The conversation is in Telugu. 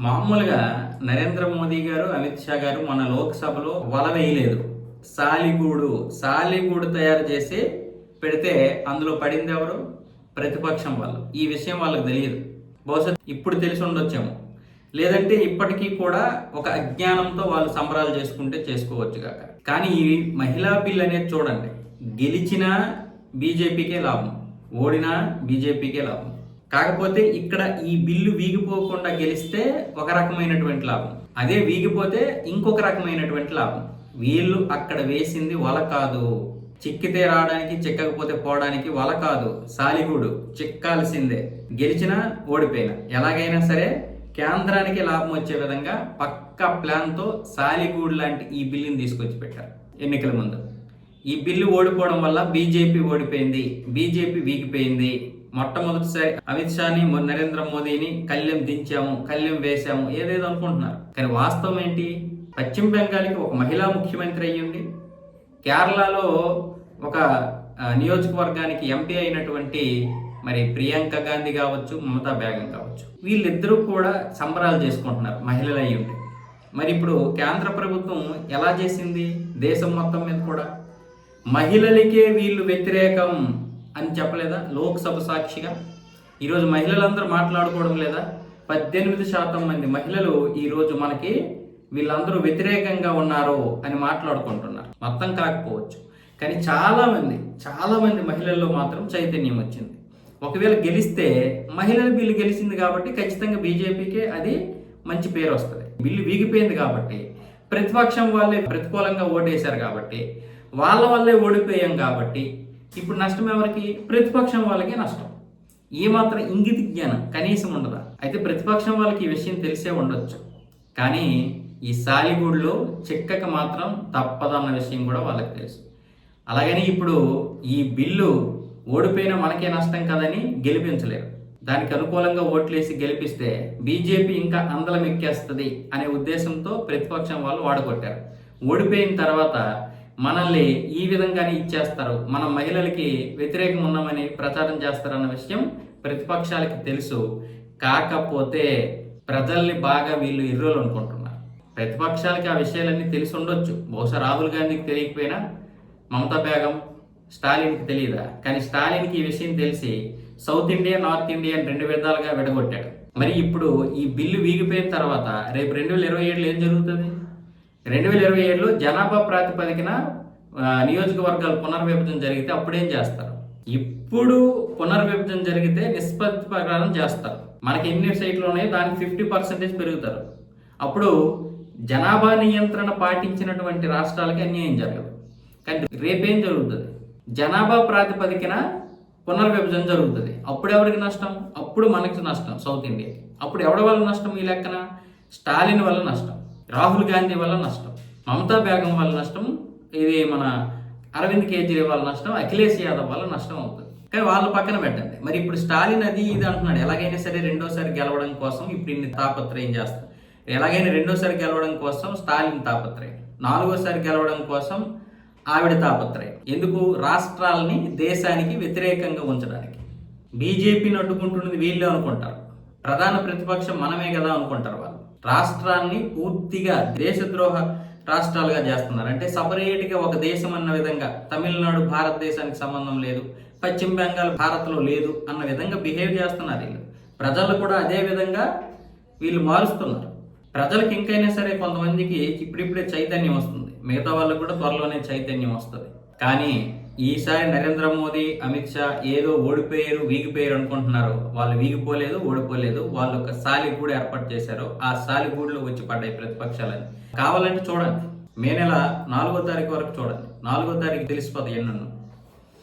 మామూలుగా నరేంద్ర మోదీ గారు, అమిత్ షా గారు మన లోక్సభలో వల వేయలేదు. సాలిగూడు తయారు చేసి పెడితే అందులో పడింది ఎవరు? ప్రతిపక్షం వాళ్ళు. ఈ విషయం వాళ్ళకి తెలియదు. బహుశా ఇప్పుడు తెలిసి ఉండొచ్చేమో, లేదంటే ఇప్పటికీ కూడా ఒక అజ్ఞానంతో వాళ్ళు సంబరాలు చేసుకుంటే చేసుకోవచ్చు కాక. కానీ ఈ మహిళా బిల్ అనేది చూడండి, గెలిచినా బీజేపీకే లాభం, ఓడినా బీజేపీకే లాభం. కాకపోతే ఇక్కడ ఈ బిల్లు వీగిపోకుండా గెలిస్తే ఒక రకమైనటువంటి లాభం, అదే వీగిపోతే ఇంకొక రకమైనటువంటి లాభం. వీళ్ళు అక్కడ వేసింది వల కాదు, చిక్కితే రావడానికి చిక్కకపోతే పోవడానికి వల కాదు, సాలిగూడు చిక్కాల్సిందే. గెలిచినా ఓడిపోయినా ఎలాగైనా సరే కేంద్రానికి లాభం వచ్చే విధంగా పక్కా ప్లాన్తో సాలిగూడు లాంటి ఈ బిల్లుని తీసుకొచ్చి పెట్టారు ఎన్నికల ముందు. ఈ బిల్లు ఓడిపోవడం వల్ల బీజేపీ ఓడిపోయింది, బీజేపీ వీగిపోయింది. మొట్టమొదటిసారి అమిత్ షాని, నరేంద్ర మోదీని కళ్ళెం దించాము, కళ్ళెం వేశాము, ఏదేదో అనుకుంటున్నారు. కానీ వాస్తవం ఏంటి? పశ్చిమ బెంగాల్కి ఒక మహిళా ముఖ్యమంత్రి అయ్యింది, కేరళలో ఒక నియోజకవర్గానికి ఎంపీ అయినటువంటి మరి ప్రియాంక గాంధీ కావచ్చు, మమతా బేగం కావచ్చు, వీళ్ళిద్దరూ కూడా సంబరాలు చేసుకుంటున్నారు మహిళలు అయ్యి ఉంటే. మరి ఇప్పుడు కేంద్ర ప్రభుత్వం ఎలా చేసింది? దేశం మొత్తం మీద కూడా మహిళలకే వీళ్ళు వ్యతిరేకం అని చెప్పలేదా? లోక్సభ సాక్షిగా ఈరోజు మహిళలందరూ మాట్లాడుకోవడం లేదా? 18% మంది మహిళలు ఈరోజు మనకి వీళ్ళందరూ వ్యతిరేకంగా ఉన్నారు అని మాట్లాడుకుంటున్నారు. మొత్తం కాకపోవచ్చు, కానీ చాలా మంది మహిళల్లో మాత్రం చైతన్యం వచ్చింది. ఒకవేళ గెలిస్తే మహిళల బిల్లు గెలిచింది కాబట్టి ఖచ్చితంగా బీజేపీకే అది మంచి పేరు వస్తుంది. బిల్లు వీగిపోయింది కాబట్టి, ప్రతిపక్షం వాళ్ళే ప్రతికూలంగా ఓటేశారు కాబట్టి, వాళ్ళ వల్లే ఓడిపోయాం కాబట్టి ఇప్పుడు నష్టం ఎవరికి? ప్రతిపక్షం వాళ్ళకి నష్టం. ఏమాత్రం ఇంగిత జ్ఞానం కనీసం ఉండదా? అయితే ప్రతిపక్షం వాళ్ళకి ఈ విషయం తెలిసే ఉండొచ్చు, కానీ ఈ సాలిగూడులో చిక్కక మాత్రం తప్పదన్న విషయం కూడా వాళ్ళకి తెలుసు. అలాగని ఇప్పుడు ఈ బిల్లు ఓడిపోయినా మనకే నష్టం కదని గెలిపించలేరు. దానికి అనుకూలంగా ఓట్లేసి గెలిపిస్తే బీజేపీ ఇంకా అందలం ఎక్కేస్తుంది అనే ఉద్దేశంతో ప్రతిపక్షం వాళ్ళు వాడగొట్టారు. ఓడిపోయిన తర్వాత మనల్ని ఈ విధంగానే ఇచ్చేస్తారు, మనం మహిళలకి వ్యతిరేకం ఉన్నామని ప్రచారం చేస్తారన్న విషయం ప్రతిపక్షాలకి తెలుసు. కాకపోతే ప్రజల్ని బాగా వీళ్ళు ఇర్రోలు అనుకుంటున్నారు. ప్రతిపక్షాలకి ఆ విషయాలన్నీ తెలిసి ఉండొచ్చు. బహుశా రాహుల్ గాంధీకి తెలియకపోయినా మమతా బేగం, స్టాలిన్కి తెలియదా? కానీ స్టాలిన్కి ఈ విషయం తెలిసి సౌత్ ఇండియా, నార్త్ ఇండియా అని 2 విధాలుగా విడగొట్టాడు. మరి ఇప్పుడు ఈ బిల్లు వీగిపోయిన తర్వాత రేపు 2027లో ఏం జరుగుతుంది? 2027లో జనాభా ప్రాతిపదికన నియోజకవర్గాల పునర్విభజన జరిగితే అప్పుడేం చేస్తారు? ఇప్పుడు పునర్విభజన జరిగితే నిష్పత్తి ప్రకారం చేస్తారు. మనకి ఎన్ని సీట్లు ఉన్నాయో దానికి 50% పెరుగుతారు. అప్పుడు జనాభా నియంత్రణ పాటించినటువంటి రాష్ట్రాలకి అన్యాయం జరగదు. కానీ రేపేం జరుగుతుంది? జనాభా ప్రాతిపదికన పునర్విభజన జరుగుతుంది. అప్పుడు ఎవరికి నష్టం? అప్పుడు మనకి నష్టం, సౌత్ ఇండియాకి. అప్పుడు ఎవరి వల్ల నష్టం? ఈ లెక్కన స్టాలిన్ వల్ల నష్టం, రాహుల్ గాంధీ వల్ల నష్టం, మమతా బేగం వల్ల నష్టం, ఇది మన అరవింద్ కేజ్రీవాల్ నష్టం, అఖిలేష్ యాదవ్ వల్ల నష్టం అవుతుంది. కానీ వాళ్ళు పక్కన పెట్టండి. మరి ఇప్పుడు స్టాలిన్ అది ఇది అంటున్నాడు. ఎలాగైనా సరే రెండోసారి గెలవడం కోసం ఇప్పుడు ఇన్ని తాపత్రయం చేస్తారు. ఎలాగైనా రెండోసారి గెలవడం కోసం స్టాలిన్ తాపత్రయం, 4వసారి గెలవడం కోసం ఆవిడ తాపత్రయం. ఎందుకు? రాష్ట్రాలని దేశానికి వ్యతిరేకంగా ఉంచడానికి. బీజేపీని అడ్డుకుంటున్నది వీళ్ళే అనుకుంటారు, ప్రధాన ప్రతిపక్షం మనమే కదా అనుకుంటారు. వాళ్ళు రాష్ట్రాన్ని పూర్తిగా దేశద్రోహ రాష్ట్రాలుగా చేస్తున్నారు. అంటే సపరేట్గా ఒక దేశం అన్న విధంగా, తమిళనాడు భారతదేశానికి సంబంధం లేదు, పశ్చిమ బెంగాల్ భారత్లో లేదు అన్న విధంగా బిహేవ్ చేస్తున్నారు వీళ్ళు. ప్రజలు కూడా అదే విధంగా వీళ్ళు మారుస్తున్నారు. ప్రజలకు ఇంకైనా సరే కొంతమందికి ఇప్పుడిప్పుడే చైతన్యం వస్తుంది, మిగతా వాళ్ళకు కూడా త్వరలోనే చైతన్యం వస్తుంది. కానీ ఈసారి నరేంద్ర మోదీ, అమిత్ షా ఏదో ఓడిపోయారు, వీగిపోయారు అనుకుంటున్నారు. వాళ్ళు వీగిపోలేదు, ఓడిపోలేదు. వాళ్ళు ఒక సాలిగూడు ఏర్పాటు చేశారు. ఆ సాలిగూడులో వచ్చి పడ్డాయి ప్రతిపక్షాలని. కావాలంటే చూడండి, మే నెల 4వ తారీఖు వరకు చూడండి. 4వ తారీఖు తెలిసిపోతాయి ఎన్నో.